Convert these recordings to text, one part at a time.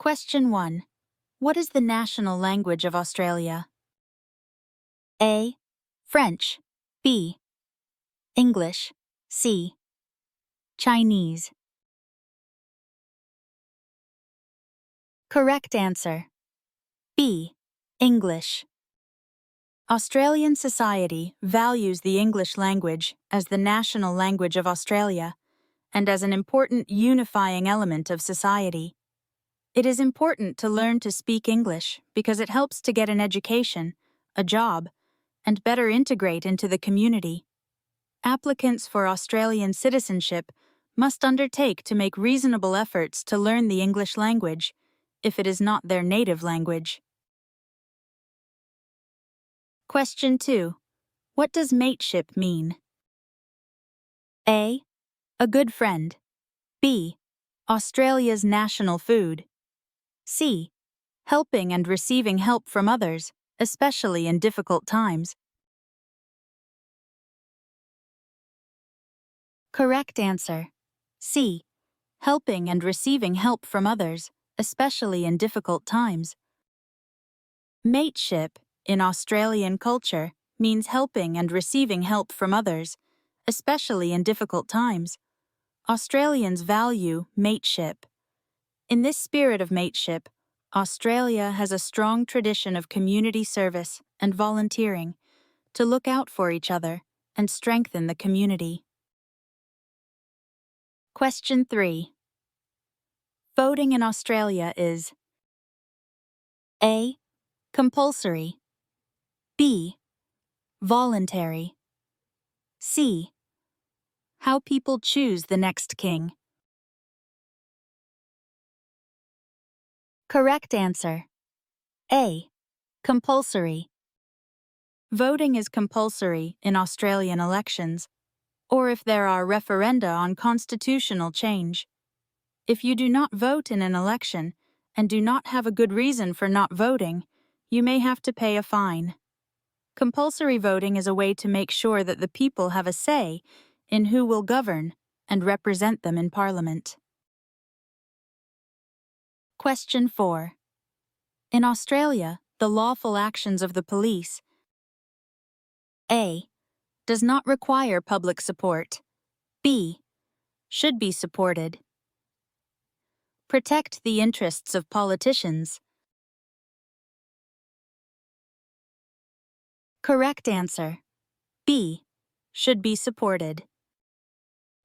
Question 1. What is the national language of Australia? A. French. B. English. C. Chinese. Correct answer. B. English. Australian society values the English language as the national language of Australia and as an important unifying element of society. It is important to learn to speak English because it helps to get an education, a job, and better integrate into the community. Applicants for Australian citizenship must undertake to make reasonable efforts to learn the English language, if it is not their native language. Question 2. What does mateship mean? A. A good friend. B. Australia's national food. C. Helping and receiving help from others, especially in difficult times. Correct answer. C. Helping and receiving help from others, especially in difficult times. Mateship, in Australian culture, means helping and receiving help from others, especially in difficult times. Australians value mateship. In this spirit of mateship, Australia has a strong tradition of community service and volunteering to look out for each other and strengthen the community. Question 3. Voting in Australia is A. Compulsory. B. Voluntary. C. How people choose the next king. Correct answer. A. Compulsory. Voting is compulsory in Australian elections, or if there are referenda on constitutional change. If you do not vote in an election and do not have a good reason for not voting, you may have to pay a fine. Compulsory voting is a way to make sure that the people have a say in who will govern and represent them in Parliament. Question 4. In Australia, the lawful actions of the police A. Does not require public support. B. Should be supported. Protect the interests of politicians. Correct answer. B. Should be supported.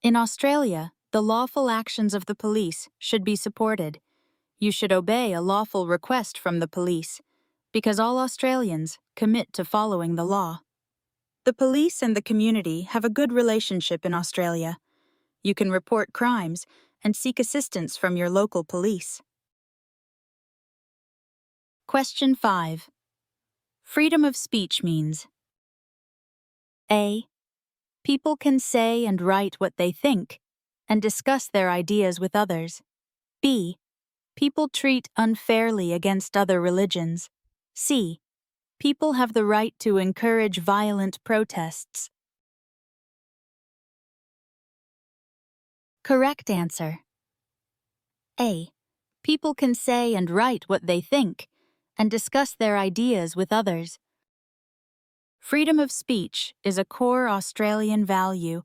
In Australia, the lawful actions of the police should be supported. You should obey a lawful request from the police, because all Australians commit to following the law. The police and the community have a good relationship in Australia. You can report crimes and seek assistance from your local police. Question 5. Freedom of speech means A. People can say and write what they think and discuss their ideas with others. B. People treat unfairly against other religions. C. People have the right to encourage violent protests. Correct answer. A. People can say and write what they think and discuss their ideas with others. Freedom of speech is a core Australian value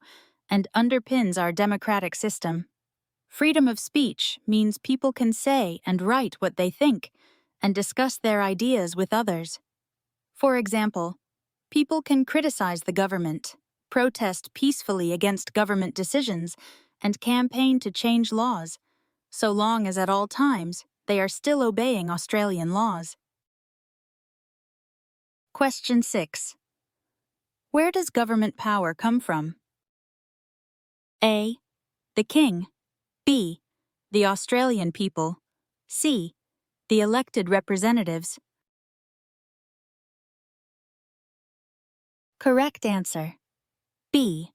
and underpins our democratic system. Freedom of speech means people can say and write what they think and discuss their ideas with others. For example, people can criticize the government, protest peacefully against government decisions, and campaign to change laws, so long as at all times they are still obeying Australian laws. Question 6. Where does government power come from? A. The King. B. The Australian people. C. The elected representatives. Correct answer. B.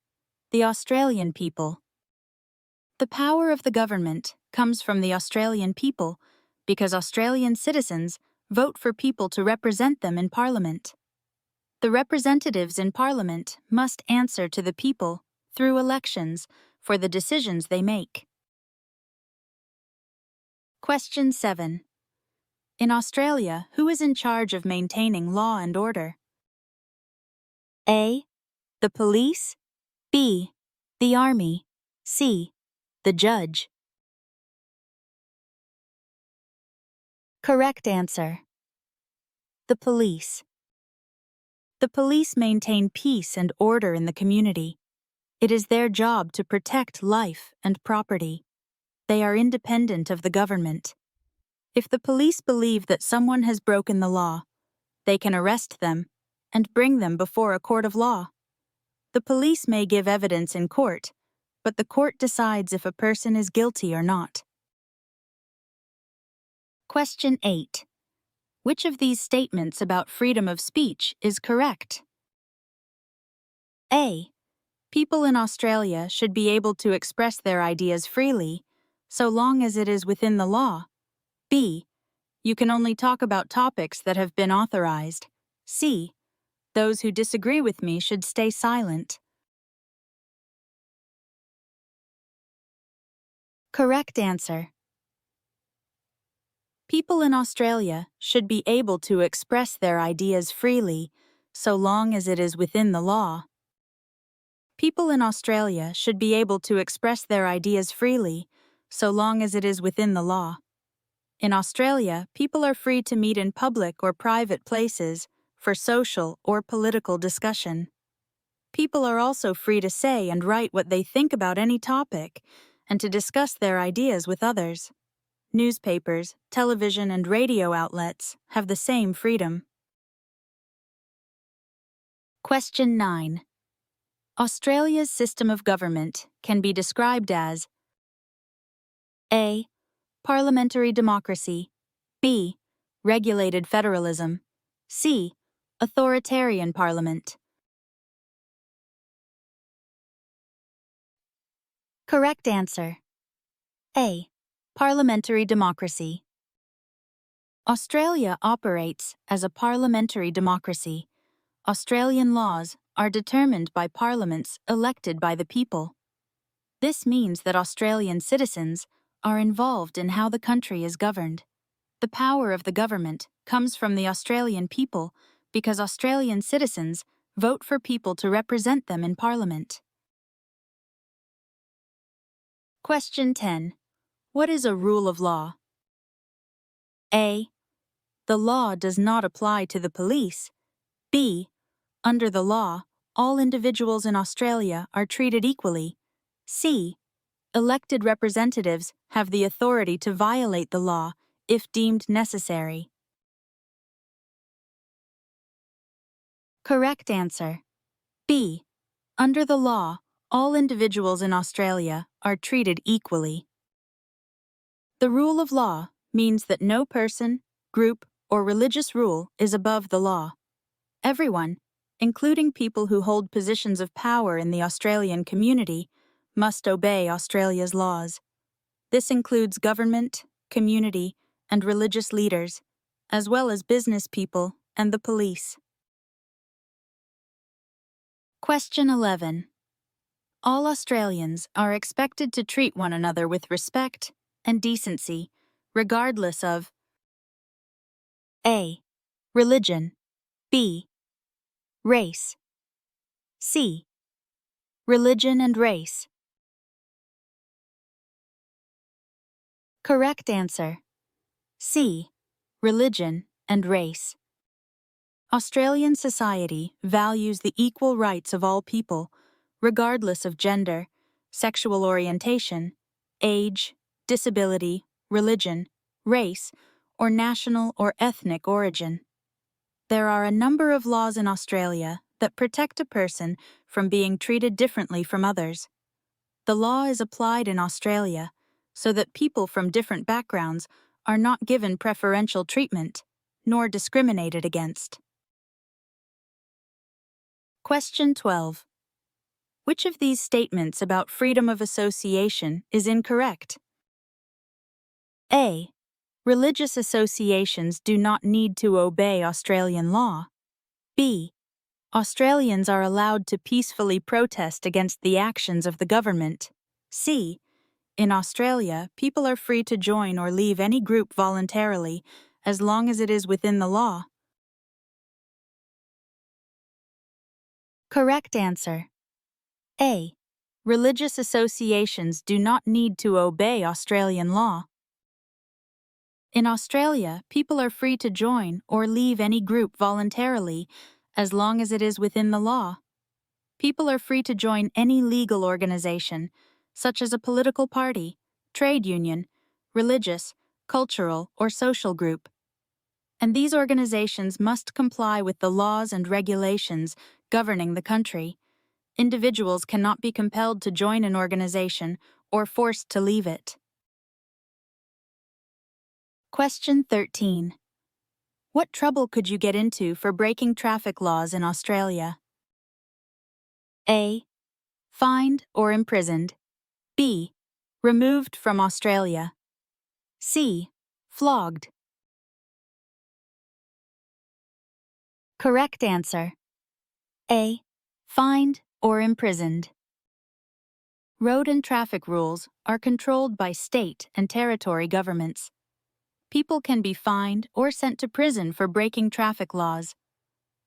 The Australian people. The power of the government comes from the Australian people because Australian citizens vote for people to represent them in Parliament. The representatives in Parliament must answer to the people through elections for the decisions they make. Question 7. In Australia, who is in charge of maintaining law and order? A. The police. B. The army. C. The judge. Correct answer. The police. The police maintain peace and order in the community. It is their job to protect life and property. They are independent of the government. If the police believe that someone has broken the law, they can arrest them and bring them before a court of law. The police may give evidence in court, but the court decides if a person is guilty or not. Question 8. Which of these statements about freedom of speech is correct? A. People in Australia should be able to express their ideas freely, so long as it is within the law. B. You can only talk about topics that have been authorized. C. Those who disagree with me should stay silent. Correct answer. People in Australia should be able to express their ideas freely, so long as it is within the law. People in Australia should be able to express their ideas freely, so long as it is within the law. In Australia, people are free to meet in public or private places for social or political discussion. People are also free to say and write what they think about any topic and to discuss their ideas with others. Newspapers, television, and radio outlets have the same freedom. Question 9. Australia's system of government can be described as A. Parliamentary democracy. B. Regulated federalism. C. Authoritarian parliament. Correct answer. A. Parliamentary democracy. Australia operates as a parliamentary democracy. Australian laws are determined by parliaments elected by the people. This means that Australian citizens are involved in how the country is governed. The power of the government comes from the Australian people because Australian citizens vote for people to represent them in Parliament. Question 10. What is a rule of law? A. The law does not apply to the police. B. Under the law, all individuals in Australia are treated equally. C. Elected representatives have the authority to violate the law if deemed necessary. Correct answer. B. Under the law, all individuals in Australia are treated equally. The rule of law means that no person, group, or religious rule is above the law. Everyone, including people who hold positions of power in the Australian community, must obey Australia's laws. This includes government, community, and religious leaders, as well as business people and the police. Question 11. All Australians are expected to treat one another with respect and decency, regardless of A. Religion. B. Race. C. Religion and race. Correct answer. C. Religion and race. Australian society values the equal rights of all people, regardless of gender, sexual orientation, age, disability, religion, race, or national or ethnic origin. There are a number of laws in Australia that protect a person from being treated differently from others. The law is applied in Australia so that people from different backgrounds are not given preferential treatment, nor discriminated against. Question 12. Which of these statements about freedom of association is incorrect? A. Religious associations do not need to obey Australian law. B. Australians are allowed to peacefully protest against the actions of the government. C. In Australia, people are free to join or leave any group voluntarily, as long as it is within the law. Correct answer. A. Religious associations do not need to obey Australian law. In Australia, people are free to join or leave any group voluntarily as long as it is within the law. People are free to join any legal organization, such as a political party, trade union, religious, cultural, or social group. And these organizations must comply with the laws and regulations governing the country. Individuals cannot be compelled to join an organization or forced to leave it. Question 13. What trouble could you get into for breaking traffic laws in Australia? A. Fined or imprisoned. B. Removed from Australia. C. Flogged. Correct answer. A. Fined or imprisoned. Road and traffic rules are controlled by state and territory governments. People can be fined or sent to prison for breaking traffic laws.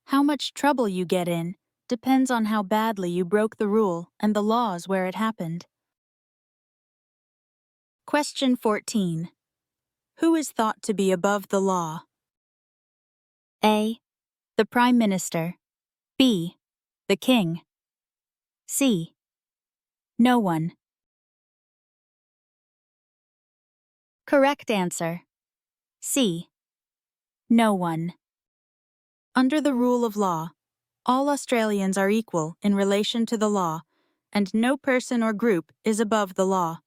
How much trouble you get in depends on how badly you broke the rule and the laws where it happened. Question 14. Who is thought to be above the law? A. The Prime Minister. B. The King. C. No one. Correct answer. C. No one. Under the rule of law, all Australians are equal in relation to the law, and no person or group is above the law.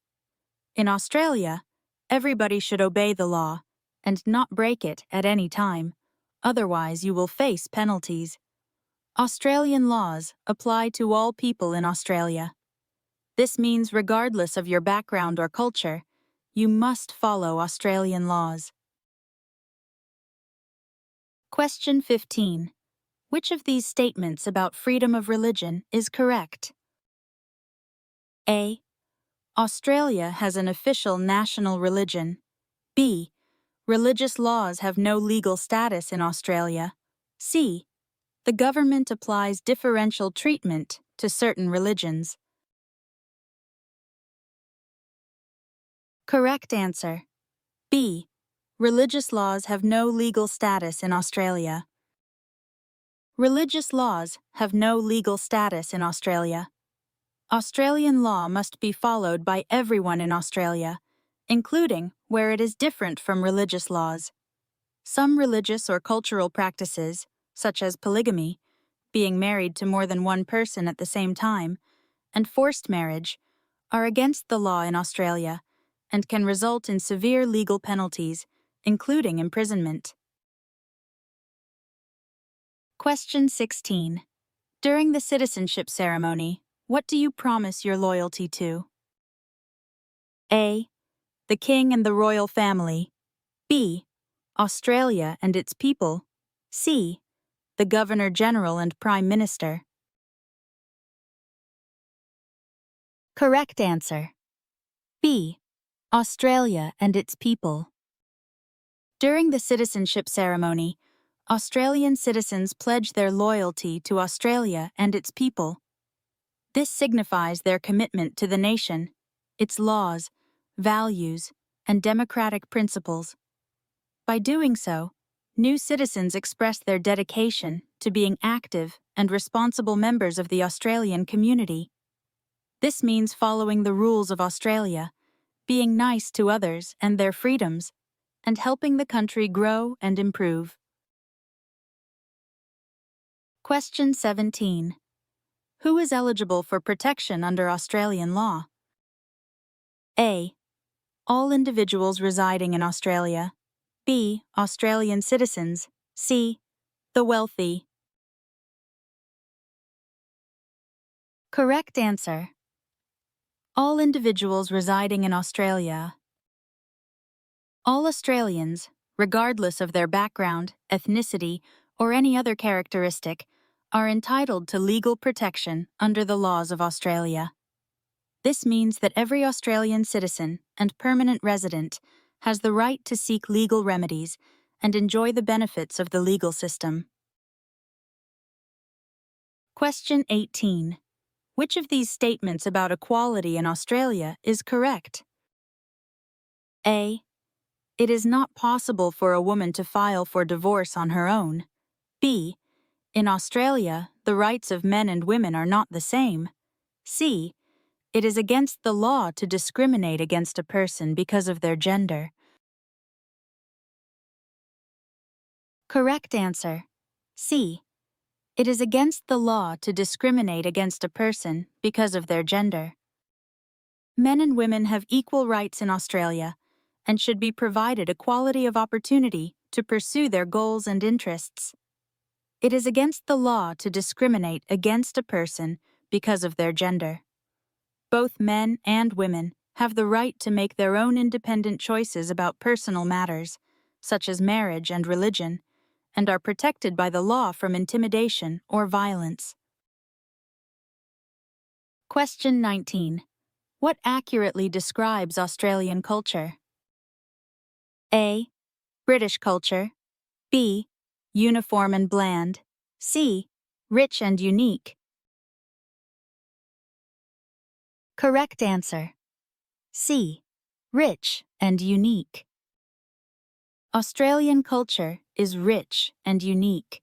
In Australia, everybody should obey the law and not break it at any time, otherwise you will face penalties. Australian laws apply to all people in Australia. This means regardless of your background or culture, you must follow Australian laws. Question 15. Which of these statements about freedom of religion is correct? A. Australia has an official national religion. B. Religious laws have no legal status in Australia. C. The government applies differential treatment to certain religions. Correct answer. B. Religious laws have no legal status in Australia. Religious laws have no legal status in Australia. Australian law must be followed by everyone in Australia, including where it is different from religious laws. Some religious or cultural practices, such as polygamy, being married to more than one person at the same time, and forced marriage, are against the law in Australia and can result in severe legal penalties, including imprisonment. Question 16. During the citizenship ceremony, what do you promise your loyalty to? A. The King and the royal family. B. Australia and its people. C. The Governor-General and Prime Minister. Correct answer. B. Australia and its people. During the citizenship ceremony, Australian citizens pledge their loyalty to Australia and its people. This signifies their commitment to the nation, its laws, values, and democratic principles. By doing so, new citizens express their dedication to being active and responsible members of the Australian community. This means following the rules of Australia, being nice to others and their freedoms, and helping the country grow and improve. Question 17. Who is eligible for protection under Australian law? A. All individuals residing in Australia. B. Australian citizens. C. The wealthy. Correct answer. All individuals residing in Australia. All Australians, regardless of their background, ethnicity, or any other characteristic, are entitled to legal protection under the laws of Australia. This means that every Australian citizen and permanent resident has the right to seek legal remedies and enjoy the benefits of the legal system. Question 18. Which of these statements about equality in Australia is correct? A. It is not possible for a woman to file for divorce on her own. B. In Australia, the rights of men and women are not the same. C. It is against the law to discriminate against a person because of their gender. Correct answer. C. It is against the law to discriminate against a person because of their gender. Men and women have equal rights in Australia and should be provided equality of opportunity to pursue their goals and interests. It is against the law to discriminate against a person because of their gender. Both men and women have the right to make their own independent choices about personal matters, such as marriage and religion, and are protected by the law from intimidation or violence. Question 19. What accurately describes Australian culture? A. British culture. B. Uniform and bland. C. Rich and unique. Correct answer. C. Rich and unique. Australian culture is rich and unique,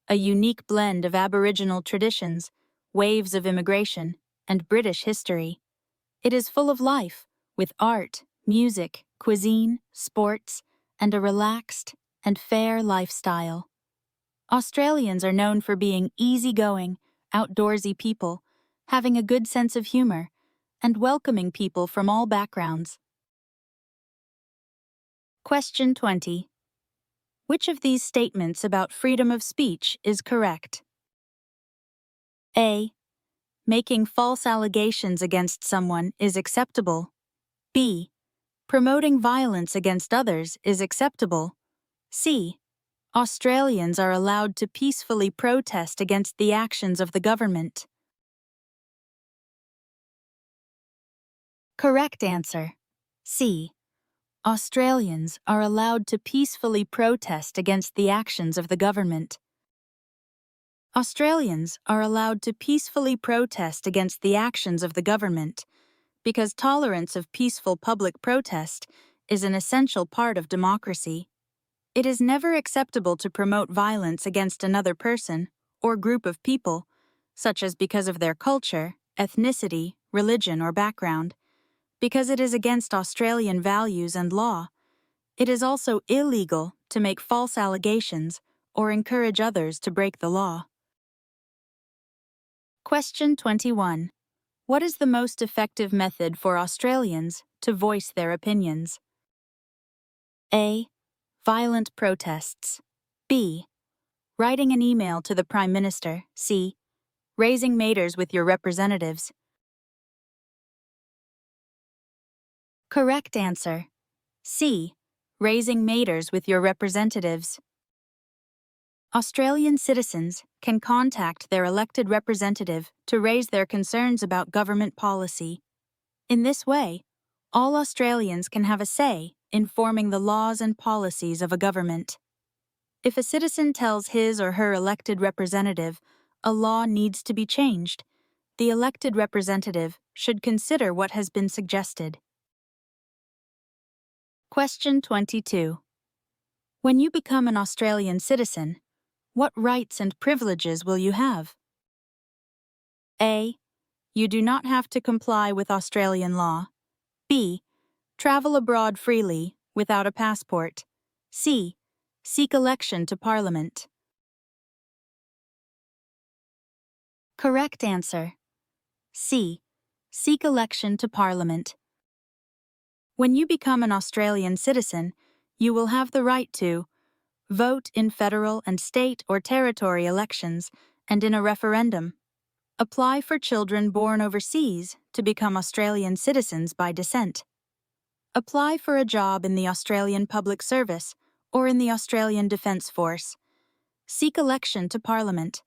a unique blend of Aboriginal traditions, waves of immigration, and British history. It is full of life, with art, music, cuisine, sports, and a relaxed and fair lifestyle. Australians are known for being easygoing, outdoorsy people, having a good sense of humor, and welcoming people from all backgrounds. Question 20. Which of these statements about freedom of speech is correct? A. Making false allegations against someone is acceptable. B. Promoting violence against others is acceptable. C. Australians are allowed to peacefully protest against the actions of the government. Correct answer. C. Australians are allowed to peacefully protest against the actions of the government. Australians are allowed to peacefully protest against the actions of the government because tolerance of peaceful public protest is an essential part of democracy. It is never acceptable to promote violence against another person or group of people, such as because of their culture, ethnicity, religion, or background, because it is against Australian values and law. It is also illegal to make false allegations or encourage others to break the law. Question 21. What is the most effective method for Australians to voice their opinions? A. Violent protests. B. Writing an email to the Prime Minister. C. Raising matters with your representatives. Correct answer. C. Raising matters with your representatives. Australian citizens can contact their elected representative to raise their concerns about government policy. In this way, all Australians can have a say in forming the laws and policies of a government. If a citizen tells his or her elected representative a law needs to be changed, the elected representative should consider what has been suggested. Question 22. When you become an Australian citizen, what rights and privileges will you have? A. You do not have to comply with Australian law. B. Travel abroad freely, without a passport. C. Seek election to Parliament. Correct answer. C. Seek election to Parliament. When you become an Australian citizen, you will have the right to vote in federal and state or territory elections and in a referendum. Apply for children born overseas to become Australian citizens by descent. Apply for a job in the Australian Public Service or in the Australian Defence Force. Seek election to Parliament.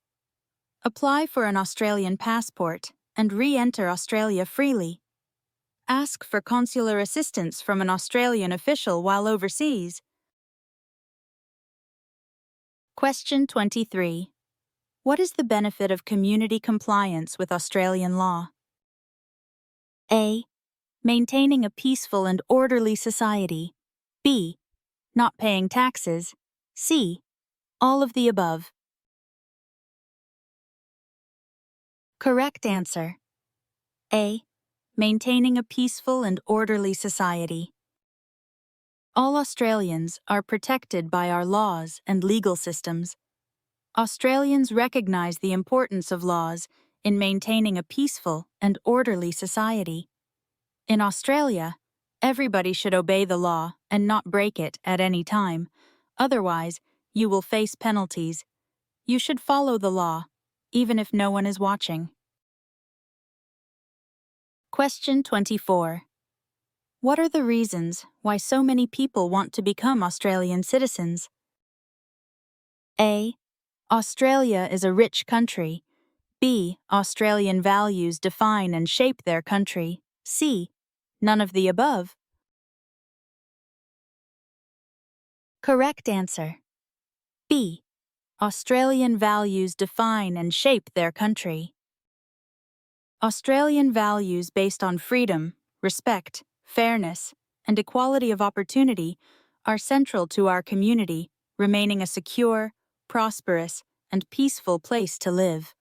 Apply for an Australian passport and re-enter Australia freely. Ask for consular assistance from an Australian official while overseas. Question 23. What is the benefit of community compliance with Australian law? A. Maintaining a peaceful and orderly society. B. Not paying taxes. C. All of the above. Correct answer. A. Maintaining a peaceful and orderly society. All Australians are protected by our laws and legal systems. Australians recognize the importance of laws in maintaining a peaceful and orderly society. In Australia, everybody should obey the law and not break it at any time. Otherwise, you will face penalties. You should follow the law, even if no one is watching. Question 24. What are the reasons why so many people want to become Australian citizens? A. Australia is a rich country. B. Australian values define and shape their country. C. None of the above. Correct answer. B. Australian values define and shape their country. Australian values based on freedom, respect, fairness, and equality of opportunity are central to our community, remaining a secure, prosperous, and peaceful place to live.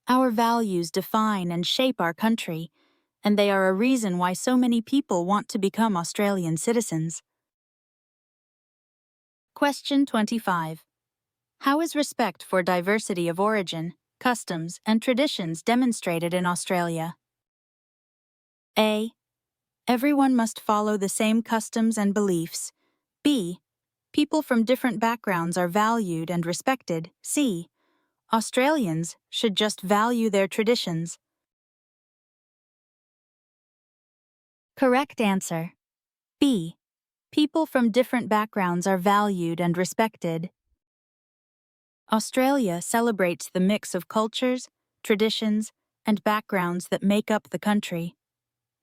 Our values define and shape our country, and they are a reason why so many people want to become Australian citizens. Question 25. How is respect for diversity of origin, customs, and traditions demonstrated in Australia? A. Everyone must follow the same customs and beliefs. B. People from different backgrounds are valued and respected. C. Australians should just value their traditions. Correct answer. B. People from different backgrounds are valued and respected. Australia celebrates the mix of cultures, traditions, and backgrounds that make up the country.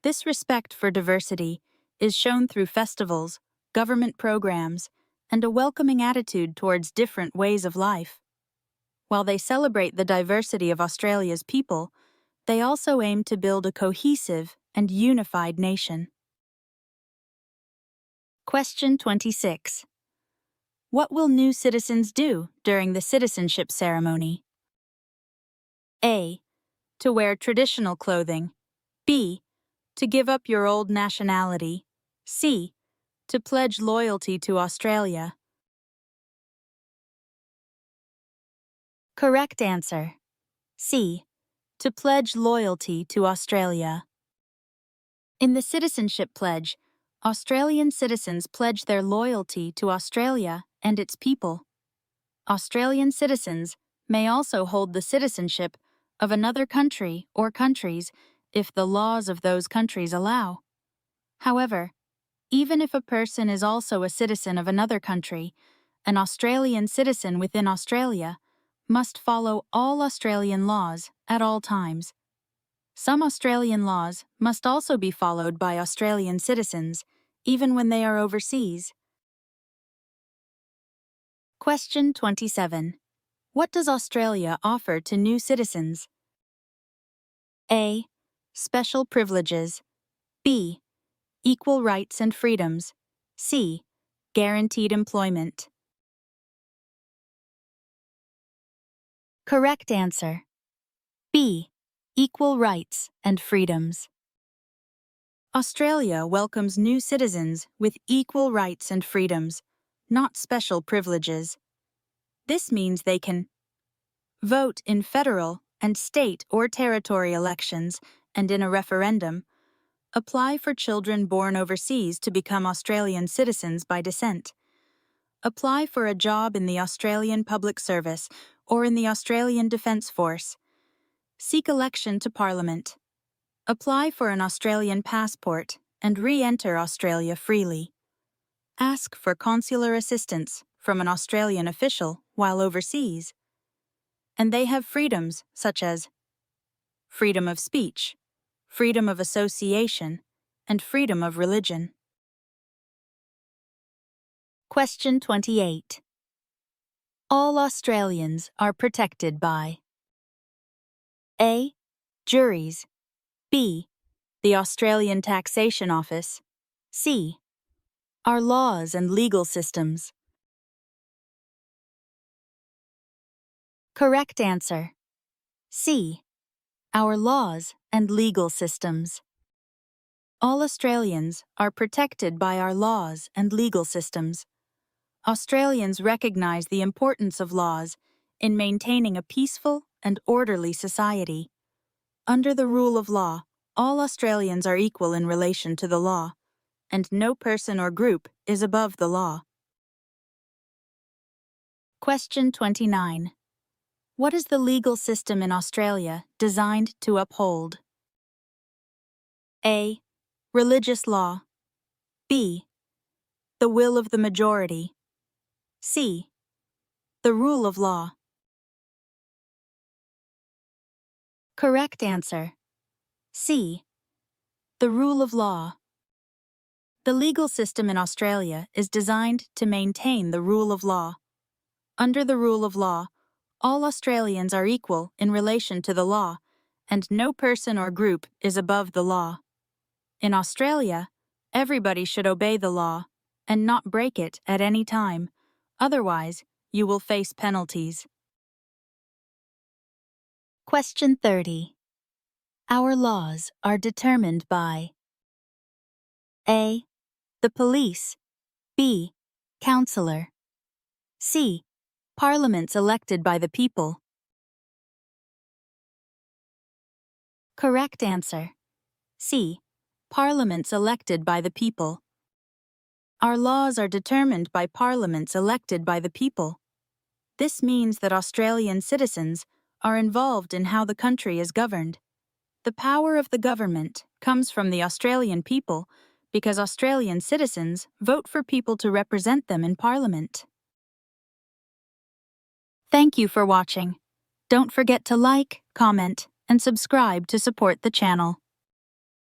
This respect for diversity is shown through festivals, government programs, and a welcoming attitude towards different ways of life. While they celebrate the diversity of Australia's people, they also aim to build a cohesive and unified nation. Question 26. What will new citizens do during the citizenship ceremony? A. To wear traditional clothing. B. To give up your old nationality. C. To pledge loyalty to Australia. Correct answer. C. To pledge loyalty to Australia. In the Citizenship Pledge, Australian citizens pledge their loyalty to Australia and its people. Australian citizens may also hold the citizenship of another country or countries if the laws of those countries allow. However, even if a person is also a citizen of another country, an Australian citizen within Australia must follow all Australian laws at all times. Some Australian laws must also be followed by Australian citizens, even when they are overseas. Question 27. What does Australia offer to new citizens? A. Special privileges. B. Equal rights and freedoms. C. Guaranteed employment. Correct answer. B. Equal rights and freedoms. Australia welcomes new citizens with equal rights and freedoms, not special privileges. This means they can vote in federal and state or territory elections and in a referendum, apply for children born overseas to become Australian citizens by descent, apply for a job in the Australian Public Service or in the Australian Defence Force, seek election to Parliament, apply for an Australian passport and re-enter Australia freely, ask for consular assistance from an Australian official while overseas, and they have freedoms such as freedom of speech, freedom of association, and freedom of religion. Question 28. All Australians are protected by A. Juries. B. The Australian Taxation Office. C. Our laws and legal systems. Correct answer. C. Our laws and legal systems. All Australians are protected by our laws and legal systems. Australians recognize the importance of laws in maintaining a peaceful and orderly society. Under the rule of law, all Australians are equal in relation to the law, and no person or group is above the law. Question 29. What is the legal system in Australia designed to uphold? A. Religious law. B. The will of the majority. C. The rule of law. Correct answer. C. The rule of law. The legal system in Australia is designed to maintain the rule of law. Under the rule of law, all Australians are equal in relation to the law, and no person or group is above the law. In Australia, everybody should obey the law and not break it at any time. Otherwise, you will face penalties. Question 30. Our laws are determined by A. The police. B. Councillor. C. Parliaments elected by the people. Correct answer. C. Parliaments elected by the people. Our laws are determined by parliaments elected by the people. This means that Australian citizens are involved in how the country is governed. The power of the government comes from the Australian people because Australian citizens vote for people to represent them in Parliament. Thank you for watching. Don't forget to like, comment, and subscribe to support the channel.